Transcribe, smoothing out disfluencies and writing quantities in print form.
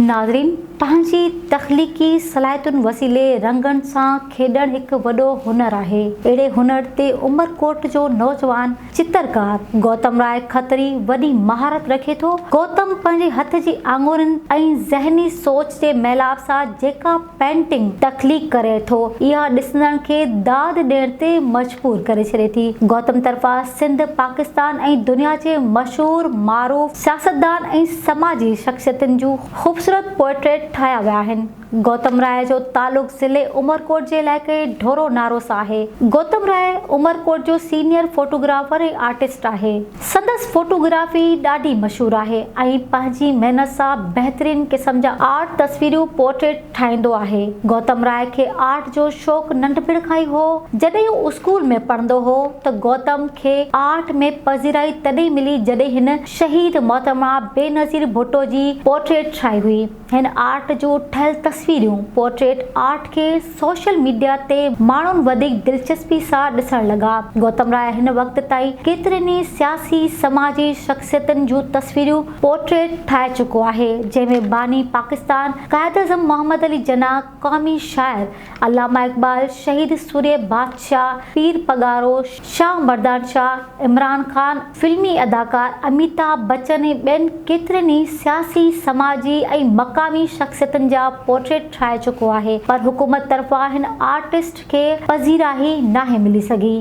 नाज़रीन, पंहिंजी तख़लीक़ी सलाहियतुनि वसीले रंगनि सां खेॾणु हिकु वॾो हुनर आहे। अहिड़े हुनर ते उमरकोट जो नौजवान चित्रकार गौतम राय खत्री वॾी महारत रखे थो। गौतम पंहिंजे हथ जी आङुरियुनि ऐं ज़हनी सोच जे मेलाप सां जेका पेंटिंग तख़लीक़ करे थो, इहा ॾिसंदड़ खे दाद ॾियण ते मजबूर करे छॾे थी। गौतम तरफ़ां सिंध, पाकिस्तान ऐं दुनिया जे मशहूर मारूफ़ सियासतदान ऐं समाजी शख़्सियतुनि जूं खूबसूरत पोर्ट्रेट ठाहिया विया आहिनि। गौतम राय जो तालुक़ ज़िले उमरकोट जे इलाइक़े ढोरो नारो सां आहे। गौतम राय उमरकोट जो सीनियर फोटोग्राफर ऐं आर्टिस्ट आहे। संदसि फोटोग्राफी ॾाढी मशहूर आहे ऐं पंहिंजी महिनत सां बहितरीन क़िस्म जा आर्ट तस्वीरूं पोर्ट्रेट ठाहींदो आहे। गौतम राय खे आर्ट जो शौक़ु नंढपिण खां ई हो। जॾहिं हू स्कूल में पढ़ंदो हो त गौतम खे आर्ट में पज़ीराई तॾहिं मिली जॾहिं हिन शहीद मोहतरमा बेनज़ीर भुट्टो जी पोर्ट्रेट ठाही हुई। हिन आर्ट जो ठहियल तस्वीरूं पोर्ट्रेट आर्ट खे सोशल मीडिया ते माण्हुनि वधीक दिलचस्पी सां ॾिसण लॻा। गौतम राय हिन वक़्त ताईं केतिरनि ई सियासी समाजी शख़्सियतुनि जूं तस्वीरूं पोर्ट्रेट ठाहे चुको आहे, जंहिंमें बानी पाकिस्तान, कायद-ए-आज़म मोहम्मद अली जिन्ना, क़ौमी शाइर अल्लामा इक़बाल, शहीद सूर्य बादशाह, पीर पगारो, शाह मर्दान शाह, इमरान ख़ान, फिल्मी अदाकार अमिताभ बच्चन ऐं ॿियनि केतिरनि ई सियासी, समाजी ऐं मक़ामी शख़्सियतुनि जा पोर्ट्रेट ठाहे चुको आहे, पर हुकूमत तरफ़ां हिन आर्टिस्ट खे पज़ीराई नाहे मिली सघी।